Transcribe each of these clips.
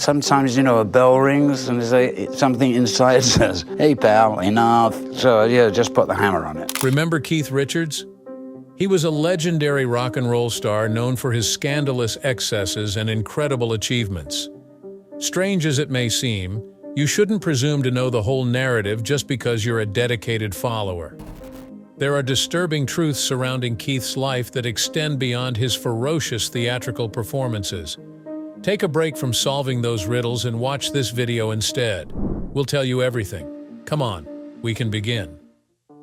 sometimes, a bell rings and something inside says, "Hey, pal, enough." So, yeah, just put the hammer on it. Remember Keith Richards? He was a legendary rock and roll star known for his scandalous excesses and incredible achievements. Strange as it may seem, you shouldn't presume to know the whole narrative just because you're a dedicated follower. There are disturbing truths surrounding Keith's life that extend beyond his ferocious theatrical performances. Take a break from solving those riddles and watch this video instead. We'll tell you everything. Come on, we can begin.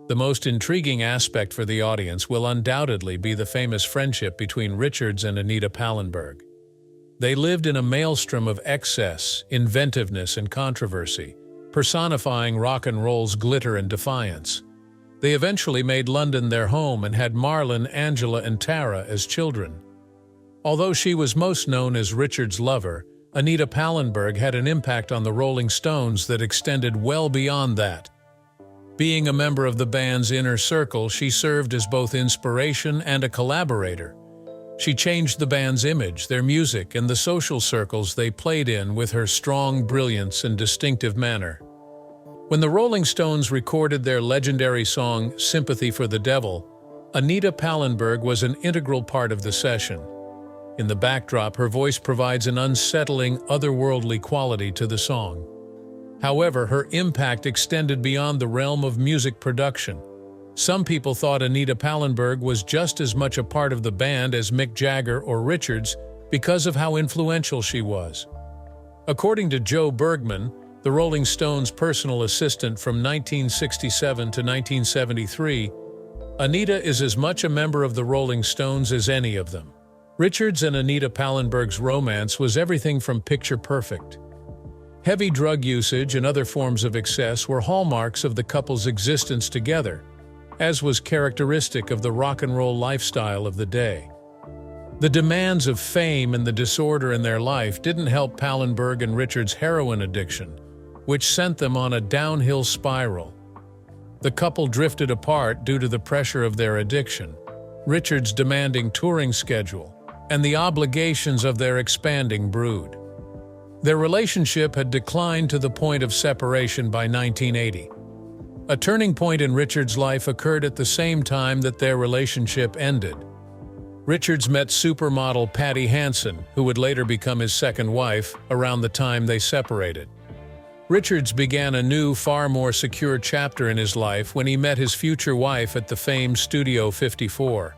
The most intriguing aspect for the audience will undoubtedly be the famous friendship between Richards and Anita Pallenberg. They lived in a maelstrom of excess, inventiveness, and controversy, personifying rock and roll's glitter and defiance. They eventually made London their home and had Marlon, Angela, and Tara as children. Although she was most known as Richards' lover, Anita Pallenberg had an impact on the Rolling Stones that extended well beyond that. Being a member of the band's inner circle, she served as both inspiration and a collaborator. She changed the band's image, their music, and the social circles they played in with her strong brilliance and distinctive manner. When the Rolling Stones recorded their legendary song, "Sympathy for the Devil," Anita Pallenberg was an integral part of the session. In the backdrop, her voice provides an unsettling, otherworldly quality to the song. However, her impact extended beyond the realm of music production. Some people thought Anita Pallenberg was just as much a part of the band as Mick Jagger or Richards because of how influential she was. According to Joe Bergman, the Rolling Stones' personal assistant from 1967 to 1973, Anita is as much a member of the Rolling Stones as any of them. Richards and Anita Pallenberg's romance was everything from picture perfect. Heavy drug usage and other forms of excess were hallmarks of the couple's existence together, as was characteristic of the rock and roll lifestyle of the day. The demands of fame and the disorder in their life didn't help Pallenberg and Richards' heroin addiction, which sent them on a downhill spiral. The couple drifted apart due to the pressure of their addiction, Richards' demanding touring schedule, and the obligations of their expanding brood. Their relationship had declined to the point of separation by 1980. A turning point in Richards' life occurred at the same time that their relationship ended. Richards met supermodel Patti Hansen, who would later become his second wife, around the time they separated. Richards began a new, far more secure chapter in his life when he met his future wife at the famed Studio 54.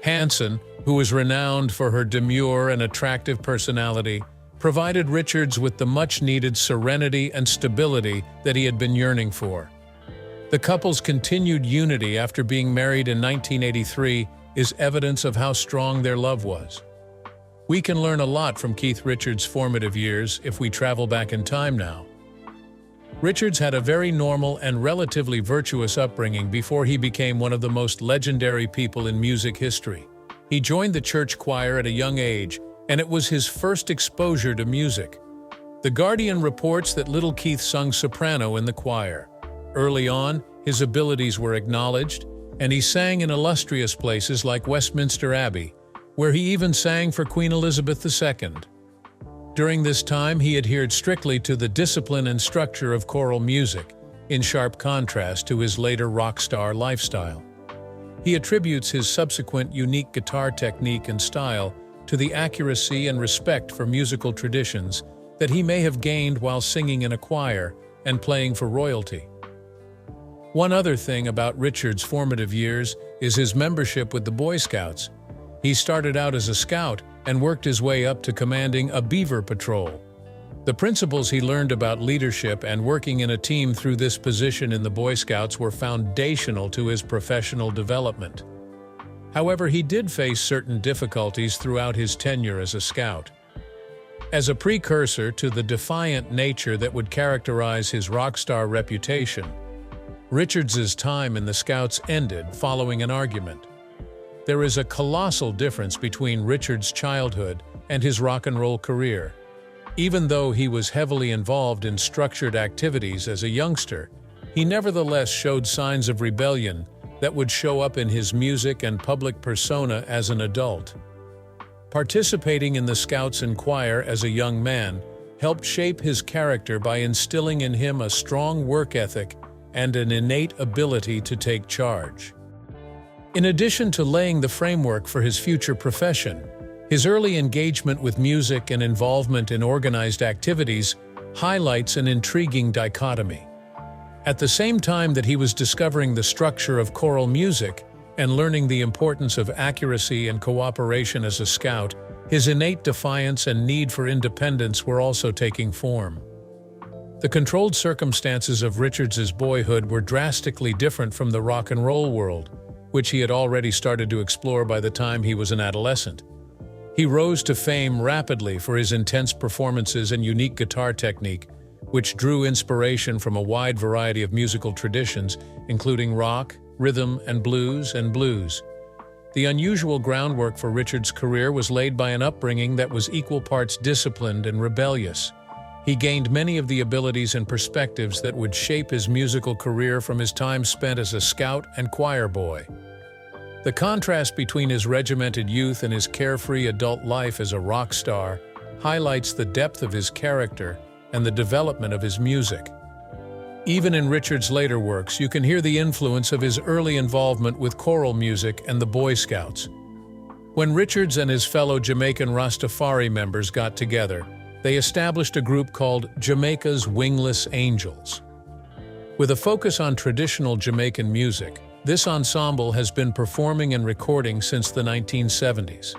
Hansen, who was renowned for her demure and attractive personality, provided Richards with the much-needed serenity and stability that he had been yearning for. The couple's continued unity after being married in 1983 is evidence of how strong their love was. We can learn a lot from Keith Richards' formative years if we travel back in time now. Richards had a very normal and relatively virtuous upbringing before he became one of the most legendary people in music history. He joined the church choir at a young age, and it was his first exposure to music. The Guardian reports that little Keith sung soprano in the choir. Early on, his abilities were acknowledged, and he sang in illustrious places like Westminster Abbey, where he even sang for Queen Elizabeth II. During this time, he adhered strictly to the discipline and structure of choral music, in sharp contrast to his later rock star lifestyle. He attributes his subsequent unique guitar technique and style to the accuracy and respect for musical traditions that he may have gained while singing in a choir and playing for royalty. One other thing about Richards' formative years is his membership with the Boy Scouts. He started out as a scout and worked his way up to commanding a beaver patrol. The principles he learned about leadership and working in a team through this position in the Boy Scouts were foundational to his professional development. However, he did face certain difficulties throughout his tenure as a scout. As a precursor to the defiant nature that would characterize his rock star reputation, Richards' time in the Scouts ended following an argument. There is a colossal difference between Richards' childhood and his rock and roll career. Even though he was heavily involved in structured activities as a youngster, he nevertheless showed signs of rebellion that would show up in his music and public persona as an adult. Participating in the Scouts and choir as a young man, helped shape his character by instilling in him a strong work ethic and an innate ability to take charge. In addition to laying the framework for his future profession, his early engagement with music and involvement in organized activities highlights an intriguing dichotomy. At the same time that he was discovering the structure of choral music and learning the importance of accuracy and cooperation as a scout, his innate defiance and need for independence were also taking form. The controlled circumstances of Richards's boyhood were drastically different from the rock and roll world, which he had already started to explore by the time he was an adolescent. He rose to fame rapidly for his intense performances and unique guitar technique, which drew inspiration from a wide variety of musical traditions, including rock, rhythm and blues. The unusual groundwork for Richards' career was laid by an upbringing that was equal parts disciplined and rebellious. He gained many of the abilities and perspectives that would shape his musical career from his time spent as a scout and choir boy. The contrast between his regimented youth and his carefree adult life as a rock star highlights the depth of his character and the development of his music. Even in Richards' later works, you can hear the influence of his early involvement with choral music and the Boy Scouts. When Richards and his fellow Jamaican Rastafari members got together, they established a group called Jamaica's Wingless Angels. With a focus on traditional Jamaican music, this ensemble has been performing and recording since the 1970s.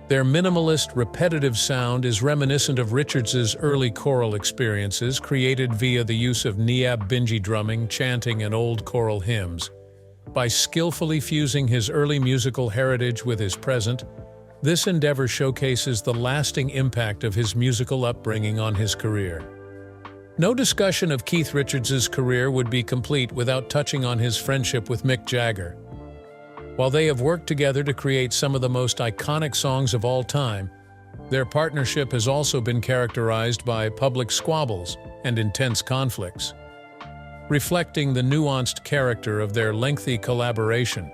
Their minimalist, repetitive sound is reminiscent of Richards's early choral experiences created via the use of Niab Binji drumming, chanting, and old choral hymns. By skillfully fusing his early musical heritage with his present, this endeavor showcases the lasting impact of his musical upbringing on his career. No discussion of Keith Richards's career would be complete without touching on his friendship with Mick Jagger. While they have worked together to create some of the most iconic songs of all time, their partnership has also been characterized by public squabbles and intense conflicts. Reflecting the nuanced character of their lengthy collaboration,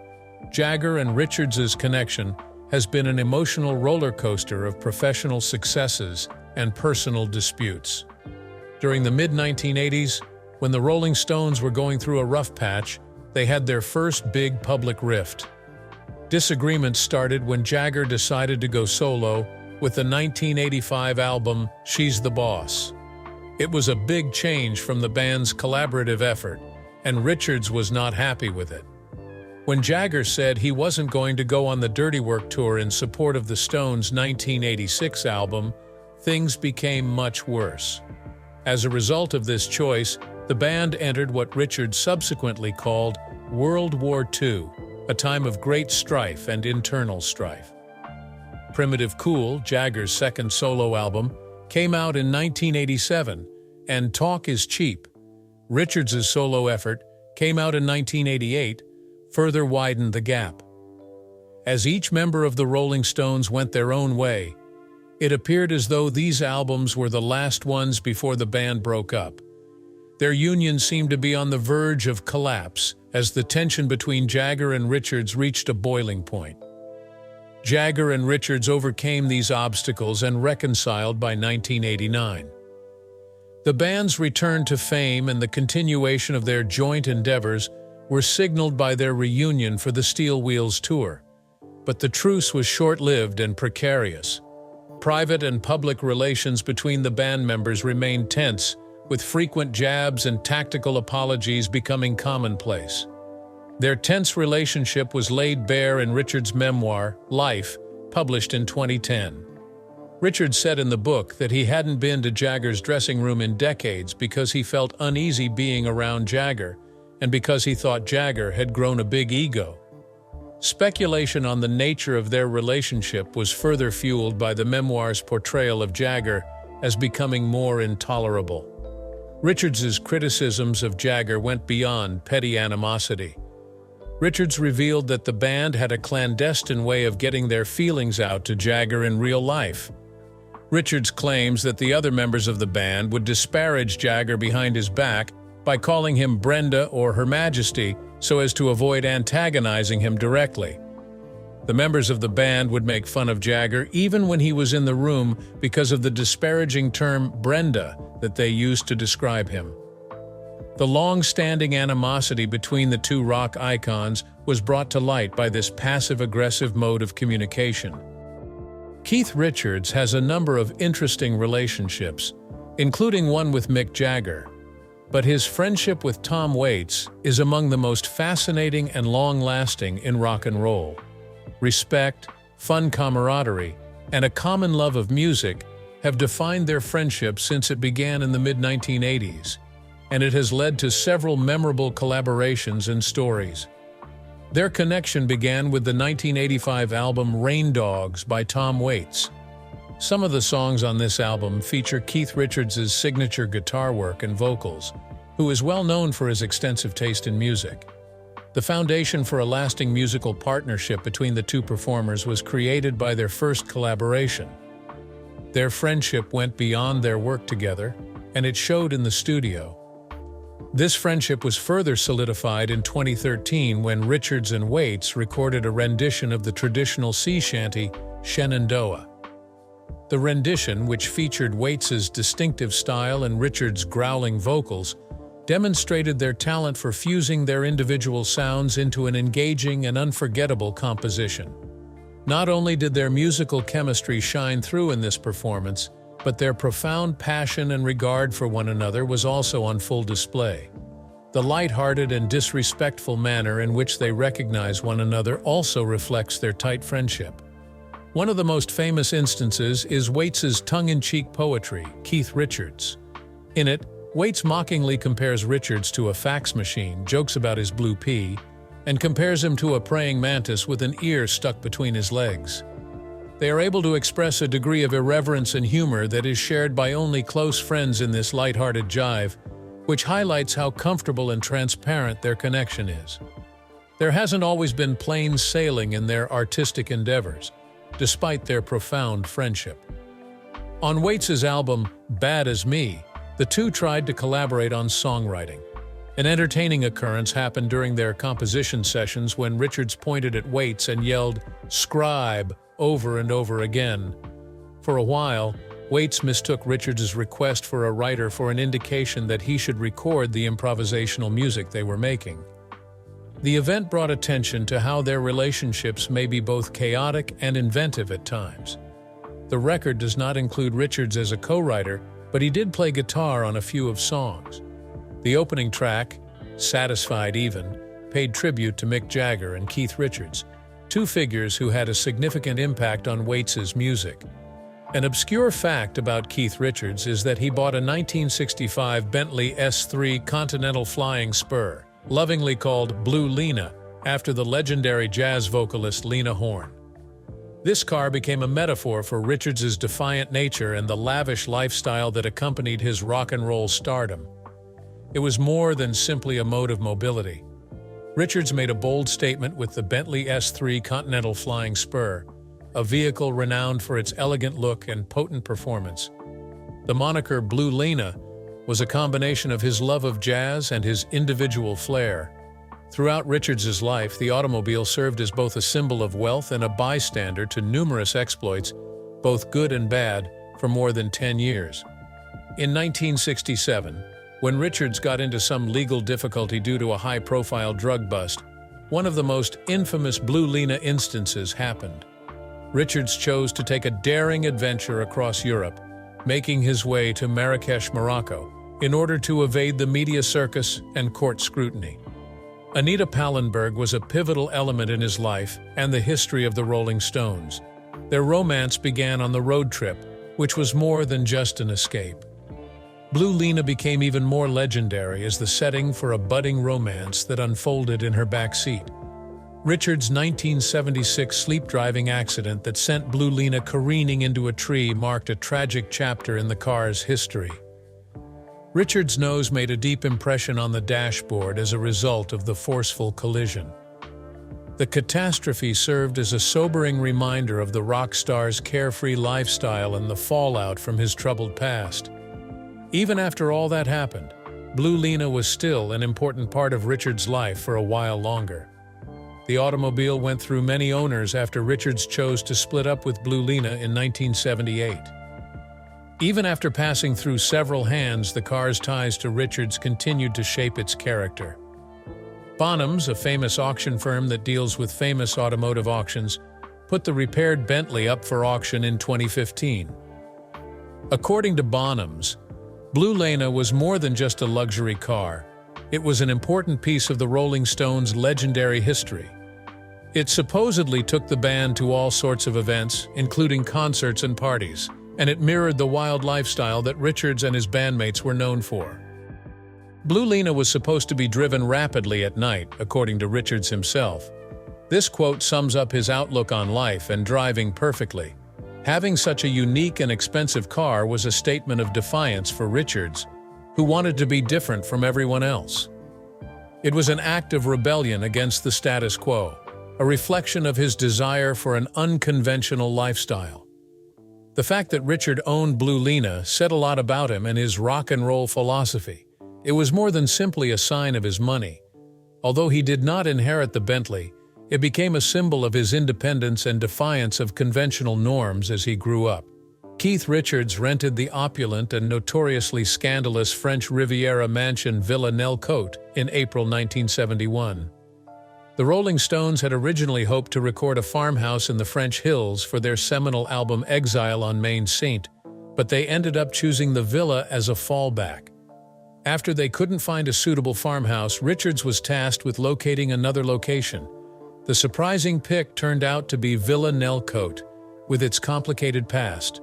Jagger and Richards's connection has been an emotional roller coaster of professional successes and personal disputes. During the mid-1980s, when the Rolling Stones were going through a rough patch, they had their first big public rift. Disagreements started when Jagger decided to go solo with the 1985 album She's the Boss. It was a big change from the band's collaborative effort, and Richards was not happy with it. When Jagger said he wasn't going to go on the Dirty Work tour in support of the Stones' 1986 album, things became much worse. As a result of this choice, the band entered what Richards subsequently called World War II, a time of great strife and internal strife. Primitive Cool, Jagger's second solo album, came out in 1987, and Talk is Cheap, Richards's solo effort, came out in 1988, further widened the gap. As each member of the Rolling Stones went their own way, it appeared as though these albums were the last ones before the band broke up. Their union seemed to be on the verge of collapse as the tension between Jagger and Richards reached a boiling point. Jagger and Richards overcame these obstacles and reconciled by 1989. The band's return to fame and the continuation of their joint endeavors were signaled by their reunion for the Steel Wheels tour. But the truce was short-lived and precarious. Private and public relations between the band members remained tense, with frequent jabs and tactical apologies becoming commonplace. Their tense relationship was laid bare in Richards' memoir, Life, published in 2010. Richards said in the book that he hadn't been to Jagger's dressing room in decades because he felt uneasy being around Jagger and because he thought Jagger had grown a big ego. Speculation on the nature of their relationship was further fueled by the memoir's portrayal of Jagger as becoming more intolerable. Richards's criticisms of Jagger went beyond petty animosity. Richards revealed that the band had a clandestine way of getting their feelings out to Jagger in real life. Richards claims that the other members of the band would disparage Jagger behind his back by calling him Brenda or Her Majesty so as to avoid antagonizing him directly. The members of the band would make fun of Jagger even when he was in the room because of the disparaging term Brenda that they used to describe him. The long-standing animosity between the two rock icons was brought to light by this passive-aggressive mode of communication. Keith Richards has a number of interesting relationships, including one with Mick Jagger, but his friendship with Tom Waits is among the most fascinating and long-lasting in rock and roll. Respect, fun camaraderie, and a common love of music have defined their friendship since it began in the mid-1980s, and it has led to several memorable collaborations and stories. Their connection began with the 1985 album Rain Dogs by Tom Waits. Some of the songs on this album feature Keith Richards' signature guitar work and vocals, who is well known for his extensive taste in music. The foundation for a lasting musical partnership between the two performers was created by their first collaboration. Their friendship went beyond their work together, and it showed in the studio. This friendship was further solidified in 2013 when Richards and Waits recorded a rendition of the traditional sea shanty, Shenandoah. The rendition, which featured Waits's distinctive style and Richards' growling vocals, demonstrated their talent for fusing their individual sounds into an engaging and unforgettable composition. Not only did their musical chemistry shine through in this performance, but their profound passion and regard for one another was also on full display. The light-hearted and disrespectful manner in which they recognize one another also reflects their tight friendship. One of the most famous instances is Waits's tongue-in-cheek poetry, Keith Richards. In it, Waits mockingly compares Richards to a fax machine, jokes about his blue pea, and compares him to a praying mantis with an ear stuck between his legs. They are able to express a degree of irreverence and humor that is shared by only close friends in this light-hearted jive, which highlights how comfortable and transparent their connection is. There hasn't always been plain sailing in their artistic endeavors, despite their profound friendship. On Waits's album, Bad As Me, the two tried to collaborate on songwriting. An entertaining occurrence happened during their composition sessions when Richards pointed at Waits and yelled, "Scribe," over and over again. For a while, Waits mistook Richards' request for a writer for an indication that he should record the improvisational music they were making. The event brought attention to how their relationships may be both chaotic and inventive at times. The record does not include Richards as a co-writer, but he did play guitar on a few of songs. The opening track, Satisfied Even, paid tribute to Mick Jagger and Keith Richards, two figures who had a significant impact on Waits's music. An obscure fact about Keith Richards is that he bought a 1965 Bentley S3 Continental Flying Spur, lovingly called Blue Lena, after the legendary jazz vocalist Lena Horne. This car became a metaphor for Richards' defiant nature and the lavish lifestyle that accompanied his rock and roll stardom. It was more than simply a mode of mobility. Richards made a bold statement with the Bentley S3 Continental Flying Spur, a vehicle renowned for its elegant look and potent performance. The moniker Blue Lena was a combination of his love of jazz and his individual flair. Throughout Richards' life, the automobile served as both a symbol of wealth and a bystander to numerous exploits, both good and bad, for more than 10 years. In 1967, when Richards got into some legal difficulty due to a high-profile drug bust, one of the most infamous Blue Lena instances happened. Richards chose to take a daring adventure across Europe, making his way to Marrakesh, Morocco, in order to evade the media circus and court scrutiny. Anita Pallenberg was a pivotal element in his life and the history of the Rolling Stones. Their romance began on the road trip, which was more than just an escape. Blue Lena became even more legendary as the setting for a budding romance that unfolded in her back seat. Richards' 1976 sleep-driving accident that sent Blue Lena careening into a tree marked a tragic chapter in the car's history. Richards' nose made a deep impression on the dashboard as a result of the forceful collision. The catastrophe served as a sobering reminder of the rock star's carefree lifestyle and the fallout from his troubled past. Even after all that happened, Blue Lena was still an important part of Richards' life for a while longer. The automobile went through many owners after Richards chose to split up with Blue Lena in 1978. Even after passing through several hands, the car's ties to Richards continued to shape its character. Bonhams, a famous auction firm that deals with famous automotive auctions, put the repaired Bentley up for auction in 2015. According to Bonhams, Blue Lena was more than just a luxury car. It was an important piece of the Rolling Stones' legendary history. It supposedly took the band to all sorts of events, including concerts and parties, and it mirrored the wild lifestyle that Richards and his bandmates were known for. Blue Lena was supposed to be driven rapidly at night, according to Richards himself. This quote sums up his outlook on life and driving perfectly. Having such a unique and expensive car was a statement of defiance for Richards, who wanted to be different from everyone else. It was an act of rebellion against the status quo, a reflection of his desire for an unconventional lifestyle. The fact that Richard owned Blue Lena said a lot about him and his rock and roll philosophy. It was more than simply a sign of his money. Although he did not inherit the Bentley, it became a symbol of his independence and defiance of conventional norms as he grew up. Keith Richards rented the opulent and notoriously scandalous French Riviera mansion Villa Nellcôte in April 1971. The Rolling Stones had originally hoped to record a farmhouse in the French hills for their seminal album Exile on Main Saint, but they ended up choosing the villa as a fallback. After they couldn't find a suitable farmhouse, Richards was tasked with locating another location. The surprising pick turned out to be Villa Nellcôte, with its complicated past.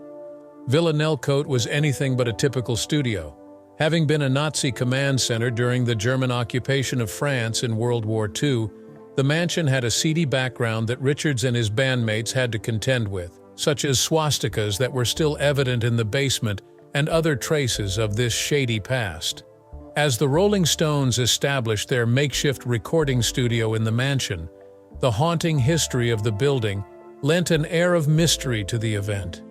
Villa Nellcôte was anything but a typical studio. Having been a Nazi command center during the German occupation of France in World War II, the mansion had a seedy background that Richards and his bandmates had to contend with, such as swastikas that were still evident in the basement and other traces of this shady past. As the Rolling Stones established their makeshift recording studio in the mansion, the haunting history of the building lent an air of mystery to the event.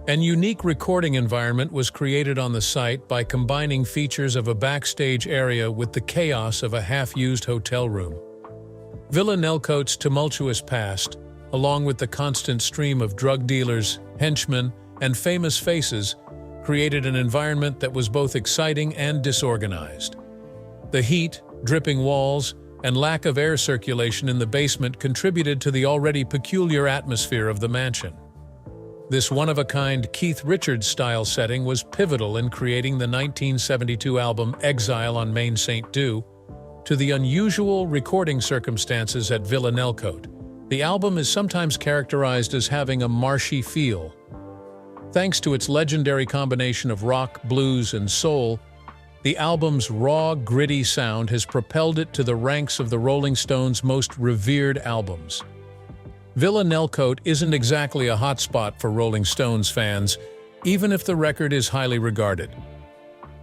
An unique recording environment was created on the site by combining features of a backstage area with the chaos of a half-used hotel room. Villa Nellcôte's tumultuous past, along with the constant stream of drug dealers, henchmen, and famous faces, created an environment that was both exciting and disorganized. The heat, dripping walls, and lack of air circulation in the basement contributed to the already peculiar atmosphere of the mansion. This one-of-a-kind Keith Richards-style setting was pivotal in creating the 1972 album Exile on Main Saint due to the unusual recording circumstances at Villa Nellcôte. The album is sometimes characterized as having a marshy feel. Thanks to its legendary combination of rock, blues, and soul, the album's raw, gritty sound has propelled it to the ranks of the Rolling Stones' most revered albums. Villa Nellcôte isn't exactly a hotspot for Rolling Stones fans, even if the record is highly regarded.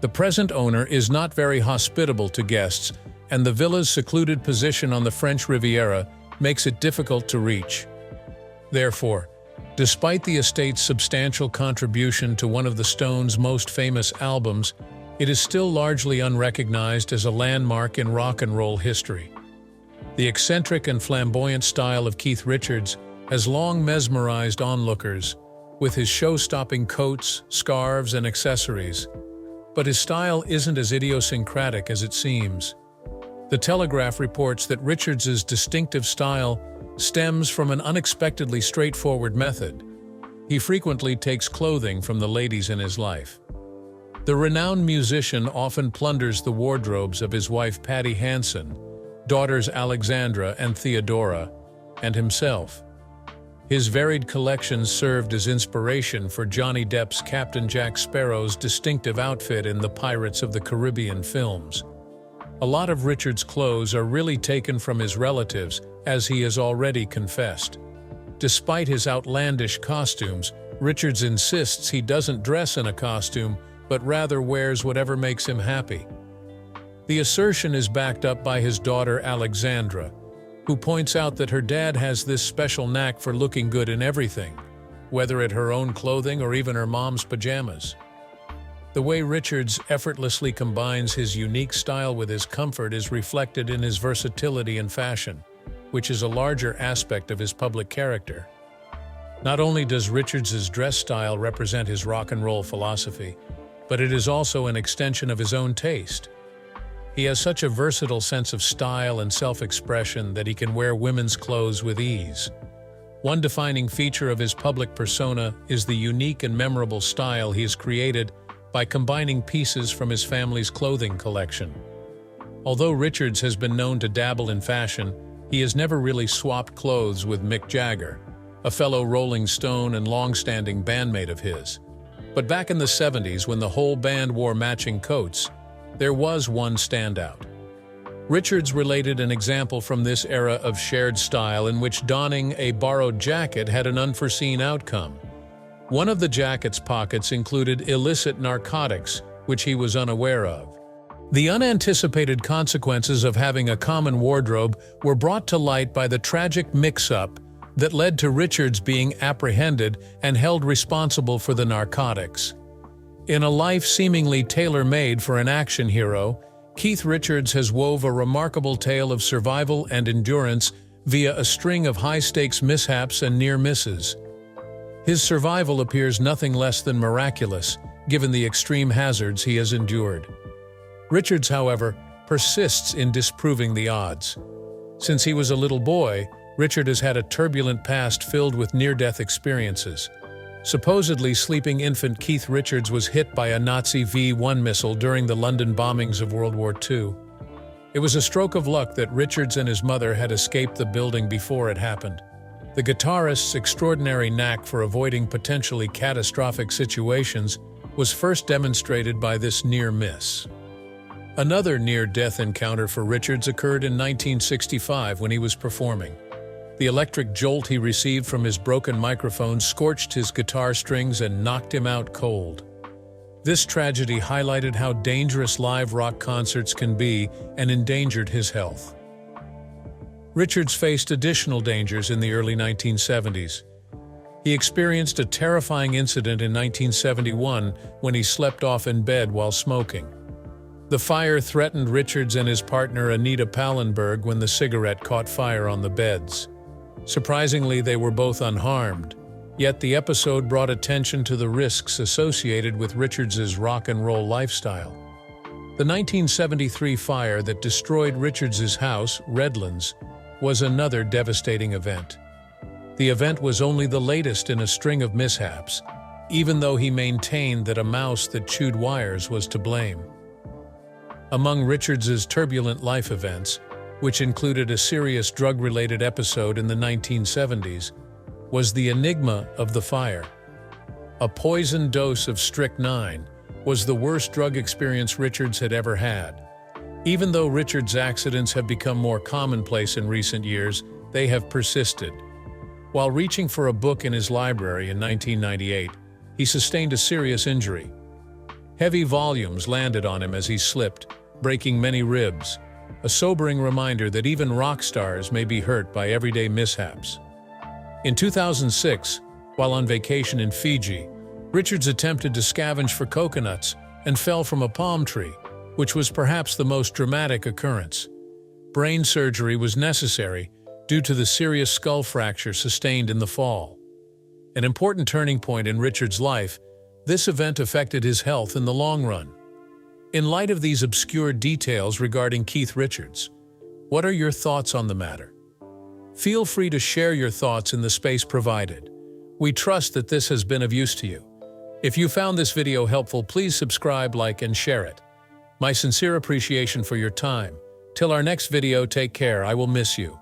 The present owner is not very hospitable to guests, and the villa's secluded position on the French Riviera makes it difficult to reach. Therefore, despite the estate's substantial contribution to one of the Stones' most famous albums, it is still largely unrecognized as a landmark in rock and roll history. The eccentric and flamboyant style of Keith Richards has long mesmerized onlookers, with his show-stopping coats, scarves, and accessories. But his style isn't as idiosyncratic as it seems. The Telegraph reports that Richards's distinctive style stems from an unexpectedly straightforward method. He frequently takes clothing from the ladies in his life. The renowned musician often plunders the wardrobes of his wife Patti Hansen, daughters Alexandra and Theodora, and himself. His varied collections served as inspiration for Johnny Depp's Captain Jack Sparrow's distinctive outfit in the Pirates of the Caribbean films. A lot of Richards' clothes are really taken from his relatives, as he has already confessed. Despite his outlandish costumes, Richards insists he doesn't dress in a costume, but rather wears whatever makes him happy. The assertion is backed up by his daughter Alexandra, who points out that her dad has this special knack for looking good in everything, whether at her own clothing or even her mom's pajamas. The way Richards effortlessly combines his unique style with his comfort is reflected in his versatility and fashion. which is a larger aspect of his public character. Not only does Richards's dress style represent his rock and roll philosophy, but it is also an extension of his own taste. He has such a versatile sense of style and self-expression that he can wear women's clothes with ease. One defining feature of his public persona is the unique and memorable style he has created by combining pieces from his family's clothing collection. Although Richards has been known to dabble in fashion, he has never really swapped clothes with Mick Jagger, a fellow Rolling Stone and long-standing bandmate of his. But back in the 70s, when the whole band wore matching coats, there was one standout. Richards related an example from this era of shared style in which donning a borrowed jacket had an unforeseen outcome. One of the jacket's pockets included illicit narcotics, which he was unaware of. The unanticipated consequences of having a common wardrobe were brought to light by the tragic mix-up that led to Richards being apprehended and held responsible for the narcotics. In a life seemingly tailor-made for an action hero, Keith Richards has wove a remarkable tale of survival and endurance via a string of high-stakes mishaps and near misses. His survival appears nothing less than miraculous, given the extreme hazards he has endured. Richards, however, persists in disproving the odds. Since he was a little boy, Richard has had a turbulent past filled with near-death experiences. Supposedly sleeping infant Keith Richards was hit by a Nazi V-1 missile during the London bombings of World War II. It was a stroke of luck that Richards and his mother had escaped the building before it happened. The guitarist's extraordinary knack for avoiding potentially catastrophic situations was first demonstrated by this near miss. Another near-death encounter for Richards occurred in 1965 when he was performing. The electric jolt he received from his broken microphone scorched his guitar strings and knocked him out cold. This tragedy highlighted how dangerous live rock concerts can be and endangered his health. Richards faced additional dangers in the early 1970s. He experienced a terrifying incident in 1971 when he slept off in bed while smoking. The fire threatened Richards and his partner Anita Pallenberg when the cigarette caught fire on the beds. Surprisingly, they were both unharmed, yet the episode brought attention to the risks associated with Richards's rock and roll lifestyle. The 1973 fire that destroyed Richards's house, Redlands, was another devastating event. The event was only the latest in a string of mishaps, even though he maintained that a mouse that chewed wires was to blame. Among Richards's turbulent life events, which included a serious drug-related episode in the 1970s, was the enigma of the fire. A poison dose of strychnine was the worst drug experience Richards had ever had. Even though Richards' accidents have become more commonplace in recent years, they have persisted. While reaching for a book in his library in 1998, he sustained a serious injury. Heavy volumes landed on him as he slipped, breaking many ribs, a sobering reminder that even rock stars may be hurt by everyday mishaps. In 2006, while on vacation in Fiji, Richards attempted to scavenge for coconuts and fell from a palm tree, which was perhaps the most dramatic occurrence. Brain surgery was necessary due to the serious skull fracture sustained in the fall. An important turning point in Richards' life, this event affected his health in the long run. In light of these obscure details regarding Keith Richards, what are your thoughts on the matter? Feel free to share your thoughts in the space provided. We trust that this has been of use to you. If you found this video helpful, please subscribe, like, and share it. My sincere appreciation for your time. Till our next video, take care. I will miss you.